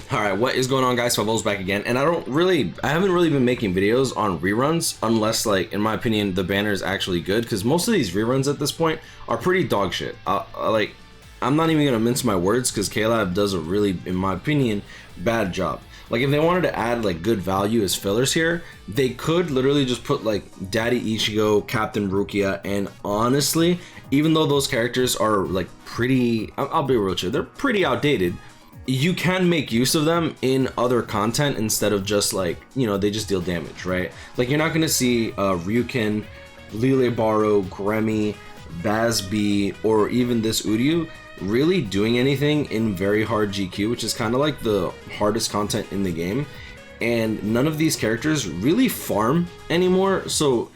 All right, what is going on, guys? Favo's back again, and I haven't really been making videos on reruns unless, like, in my opinion, the banner is actually good, because most of these reruns at this point are pretty dog shit. I'm not even gonna mince my words, because K-Lab does a really, in my opinion, bad job. Like, if they wanted to add like good value as fillers here, they could literally just put like Daddy Ichigo, Captain Rukia, and honestly, even though those characters are like pretty, I'll be real with you, they're pretty outdated. You can make use of them in other content instead of just like, you know, they just deal damage, right? Like, you're not gonna see Ryukin, Lile Baro, Gremmy, Baz B, or even this Uryu really doing anything in very hard GQ, which is kind of like the hardest content in the game. And none of these characters really farm anymore, so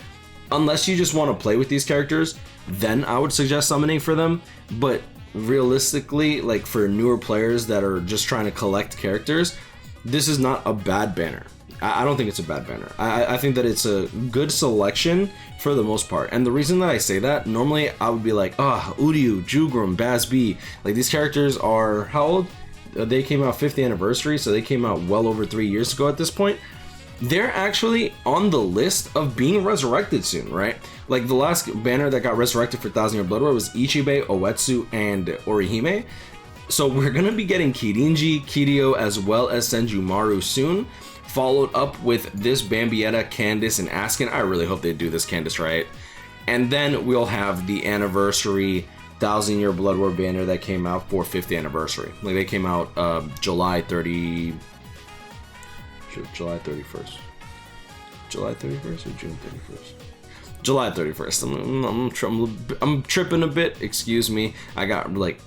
unless you just want to play with these characters, then I would suggest summoning for them. But realistically, like for newer players that are just trying to collect characters, this is not a bad banner. I don't think it's a bad banner. I think that it's a good selection for the most part. And the reason that I say that, normally I would be like, Uryu, Jugrum, Baz B, like these characters are, how old? They came out 50th anniversary, so they came out well over 3 years ago at this point. They're actually on the list of being resurrected soon, right? Like the last banner that got resurrected for 1000 Year Blood War was Ichibe, Oetsu, and Orihime. So we're gonna be getting Kirinji, Kiryu, as well as Senjumaru soon, followed up with this Bambietta, Candace, and Askin. I really hope they do this Candace right. And then we'll have the anniversary 1000 Year Blood War banner that came out for 50th anniversary. Like they came out July 31st. July 31st or June 31st? July 31st. I'm tripping a bit. Excuse me. I think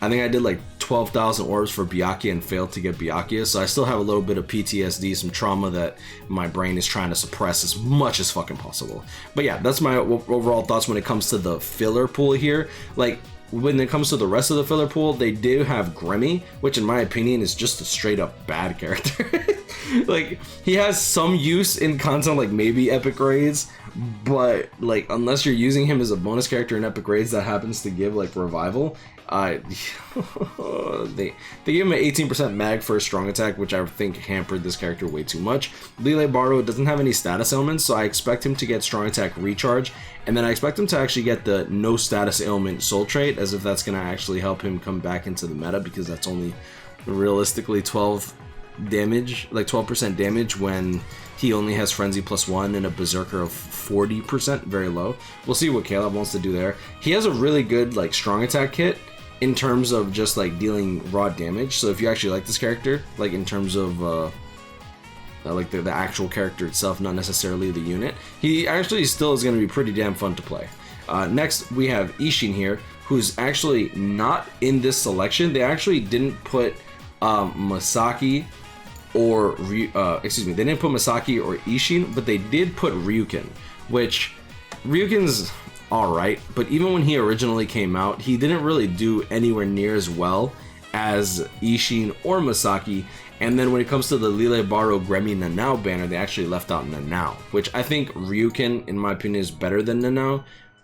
I did like 12,000 orbs for Byakuya and failed to get Byakuya, so I still have a little bit of PTSD, some trauma that my brain is trying to suppress as much as fucking possible. But yeah, that's my overall thoughts when it comes to the filler pool here. Like, when it comes to the rest of the filler pool, they do have Gremmy, which in my opinion is just a straight up bad character. Like, he has some use in content like maybe Epic Raids, but like unless you're using him as a bonus character in Epic Raids that happens to give like revival, they gave him an 18% mag for a strong attack, which I think hampered this character way too much. Lile Baro doesn't have any status ailments, so I expect him to get strong attack recharge, and then I expect him to actually get the no status ailment soul trait, as if that's going to actually help him come back into the meta, because that's only realistically 12 damage, like 12% damage, when he only has Frenzy +1 and a Berserker of 40%, very low. We'll see what Caleb wants to do there. He has a really good like strong attack kit in terms of just like dealing raw damage, so if you actually like this character, like in terms of like the actual character itself, not necessarily the unit, he actually still is going to be pretty damn fun to play. Next we have Ishin here, who's actually not in this selection. They actually didn't put Masaki or they didn't put Masaki or Ishin, but they did put Ryukin, which Ryukin's alright, but even when he originally came out, he didn't really do anywhere near as well as Ishin or Masaki. And then when it comes to the Lile Baro Gremmy Nanao banner, they actually left out Nanao, which I think Ryukin, in my opinion, is better than Nanao.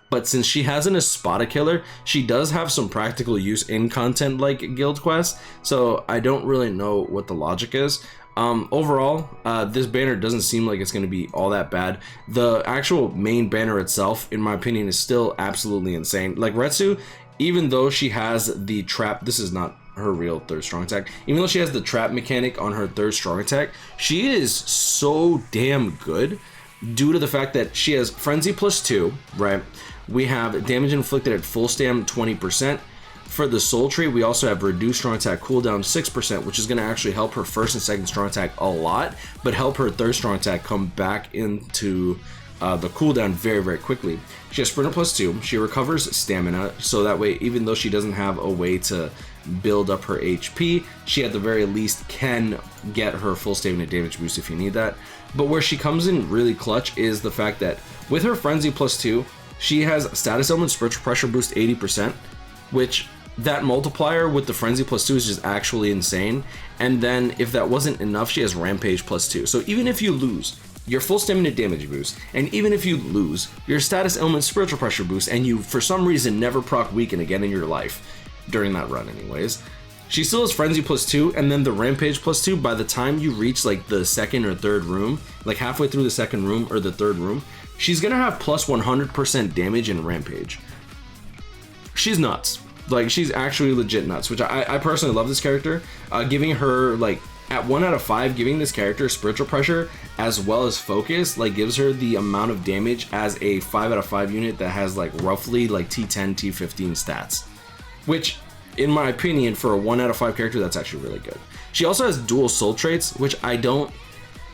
But since she has an Espada killer, she does have some practical use in content like Guild Quest, so I don't really know what the logic is. Overall, this banner doesn't seem like it's going to be all that bad. The actual main banner itself, in my opinion, is still absolutely insane. Like Retsu, even though she has the trap, this is not her real third strong attack, even though she has the trap mechanic on her third strong attack, she is so damn good due to the fact that she has Frenzy +2, right? We have damage inflicted at full stam 20%. For the soul tree, we also have reduced strong attack cooldown 6%, which is going to actually help her first and second strong attack a lot, but help her third strong attack come back into the cooldown very, very quickly. She has Sprinter +2. She recovers stamina, so that way, even though she doesn't have a way to build up her HP, she at the very least can get her full stamina damage boost if you need that. But where she comes in really clutch is the fact that with her Frenzy +2, she has status element spiritual pressure boost 80%, which that multiplier with the Frenzy +2 is just actually insane. And then if that wasn't enough, she has Rampage +2. So even if you lose your full stamina damage boost, and even if you lose your status element spiritual pressure boost, and you for some reason never proc weaken again in your life during that run anyways, She still has Frenzy +2 and then the Rampage +2 by the time you reach like the second or third room, like halfway through the second room or the third room, she's gonna have plus 100% damage in Rampage. She's nuts. Like, she's actually legit nuts, which I personally love this character. Giving her, like, at 1 out of 5, giving this character spiritual pressure as well as focus, like, gives her the amount of damage as a 5 out of 5 unit that has, like, roughly, like, T10, T15 stats. Which, in my opinion, for a 1 out of 5 character, that's actually really good. She also has dual soul traits, which I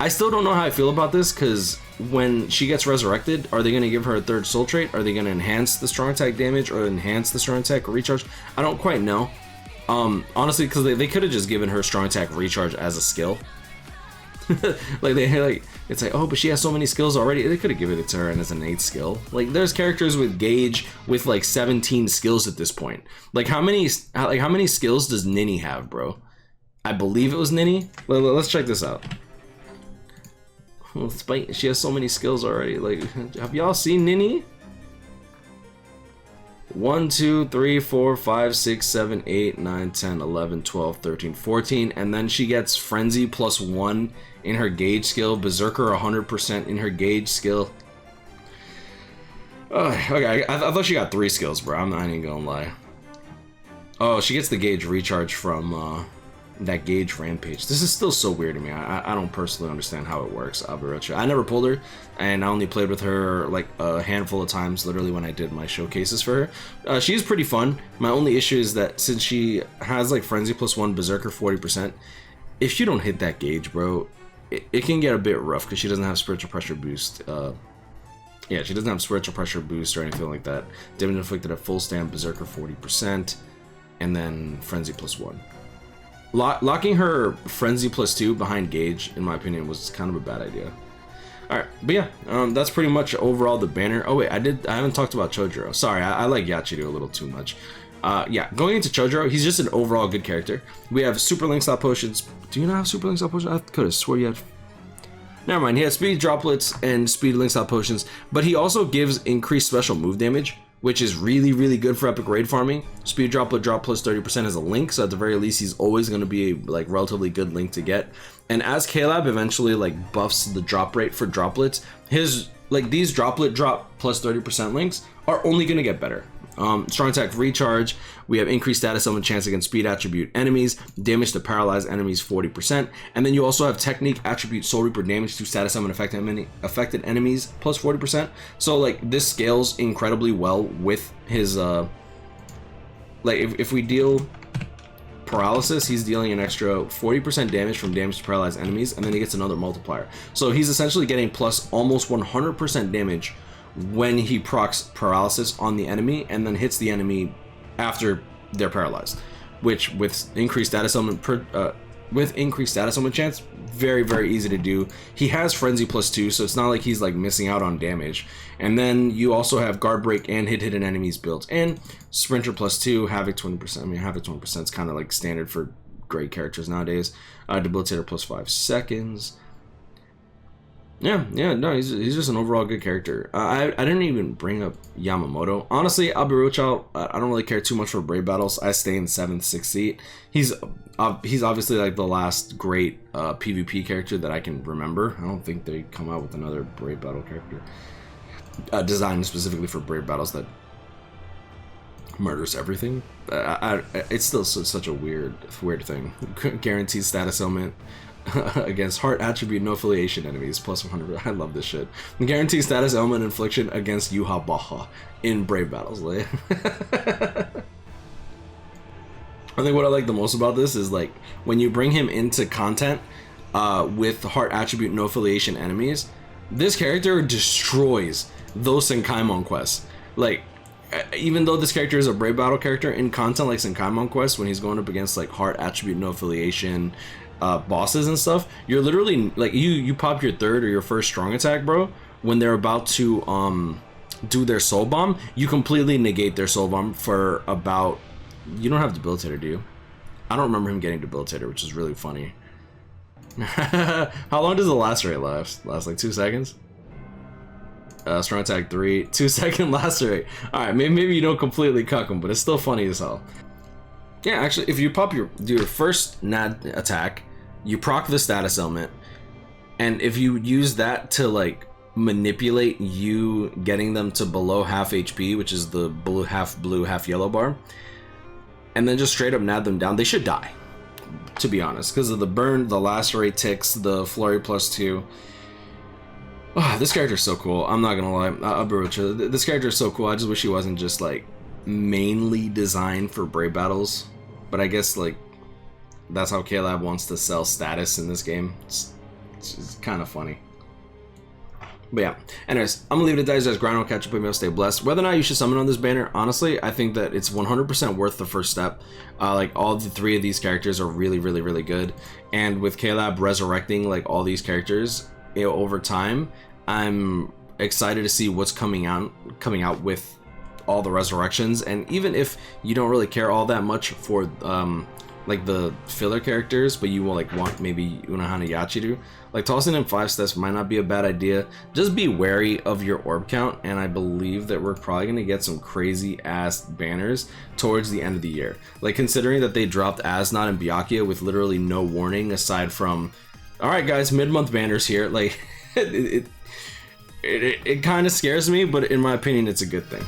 still don't know how I feel about this, because when she gets resurrected, are they going to give her a third soul trait? Are they going to enhance the strong attack damage or enhance the strong attack recharge? I don't quite know. Honestly, because they could have just given her strong attack recharge as a skill. It's like, oh, but she has so many skills already. They could have given it to her and as an 8th skill. Like, there's characters with Gauge with like 17 skills at this point. Like, how many skills does Nini have, bro? I believe it was Nini. Let's check this out. Well, she has so many skills already. Like, have y'all seen Nini? 1, 2, 3, 4, 5, 6, 7, 8, 9, 10, 11, 12, 13, 14, and then she gets Frenzy +1 in her Gauge skill, Berserker 100% in her Gauge skill. Okay, I thought she got 3 skills, bro. I'm not even gonna lie. Oh, she gets the Gauge recharge from that Gauge Rampage. This is still so weird to me. I don't personally understand how it works, Abarocha. I never pulled her, and I only played with her like a handful of times, literally when I did my showcases for her. She's pretty fun. My only issue is that since she has like Frenzy +1, Berserker 40%, if you don't hit that Gauge, bro, it can get a bit rough because she doesn't have Spiritual Pressure boost. Yeah, she doesn't have Spiritual Pressure boost or anything like that. Damage inflicted at full stand, Berserker 40%, and then Frenzy +1. Locking her Frenzy +2 behind Gauge, in my opinion, was kind of a bad idea. Alright, but yeah, that's pretty much overall the banner. Oh wait, I haven't talked about Chojiro. Sorry, I like Yachiru a little too much. Yeah, going into Chojiro, he's just an overall good character. We have Super Link Stop Potions. Do you not have Super Link Stop Potions? I could have swore you had... Never mind, he has Speed Droplets and Speed Link Stop Potions, but he also gives increased special move damage, which is really, really good for epic raid farming. Speed Droplet drop plus 30% as a link, so at the very least he's always going to be a like relatively good link to get. And as Caleb eventually like buffs the drop rate for droplets, his like these droplet drop plus 30% links are only going to get better. Strong attack recharge, we have increased status element chance against speed attribute enemies, damage to paralyzed enemies 40%, and then you also have technique attribute soul reaper damage to status element affected enemies plus 40%. So like this scales incredibly well with his like if we deal paralysis, he's dealing an extra 40% damage from damage to paralyzed enemies, and then he gets another multiplier. So he's essentially getting plus almost 100% damage when he procs paralysis on the enemy and then hits the enemy after they're paralyzed, which with increased status element chance, very, very easy to do. He has Frenzy +2, so it's not like he's like missing out on damage. And then you also have guard break and hit hidden enemies built, and Sprinter +2, Havoc 20%. I mean, Havoc 20% is kind of like standard for great characters nowadays. Debilitator +5 seconds. Yeah, no, he's just an overall good character. I didn't even bring up Yamamoto. Honestly, I'll be real, child. I don't really care too much for Brave Battles. I stay in 7th, 6th seat. He's obviously like the last great PvP character that I can remember. I don't think they come out with another Brave Battle character designed specifically for Brave Battles that murders everything. It's still such a weird thing. Guaranteed status element against heart attribute no affiliation enemies plus 100. I love this shit. Guaranteed status element infliction against Yuha Baha in Brave Battles. I think what I like the most about this is like when you bring him into content with heart attribute no affiliation enemies, this character destroys those Senkaimon quests. Like, even though this character is a Brave Battle character, in content like Senkaimon quests, when he's going up against like heart attribute no affiliation bosses and stuff, you're literally like you pop your third or your first strong attack, bro, when they're about to do their soul bomb, you completely negate their soul bomb for about, you don't have debilitator, do you? I don't remember him getting debilitator, which is really funny. How long does the last rate last like 2 seconds? Strong attack 3, 2 second last rate. All right, maybe you don't completely cuck him, but it's still funny as hell. Yeah, actually, if you do your first NAD attack, you proc the status element, and if you use that to like manipulate you getting them to below half HP, which is the blue, half yellow bar, and then just straight up NAD them down, they should die, to be honest, because of the burn, the lacerate ticks, the flurry +2. Oh, this character is so cool. I'm not gonna lie, I'll be with you. This character is so cool. I just wish he wasn't just like mainly designed for Brave battles, but I guess like that's how K-Lab wants to sell status in this game. It's kind of funny. But yeah, anyways, I'm gonna leave it at that. You guys grind on, catch up with me, stay blessed. Whether or not you should summon on this banner, honestly, I think that it's 100% worth the first step. Like all the 3 of these characters are really, really, really good, and with K-Lab resurrecting like all these characters, you know, over time, I'm excited to see what's coming out with all the resurrections. And even if you don't really care all that much for like the filler characters, but you will like want maybe Unohana Yachiru, like tossing in 5 steps might not be a bad idea. Just be wary of your orb count, and I believe that we're probably gonna get some crazy ass banners towards the end of the year. Like considering that they dropped Asnod and Byakuya with literally no warning aside from, all right guys, mid-month banners here, like it kind of scares me, but in my opinion it's a good thing.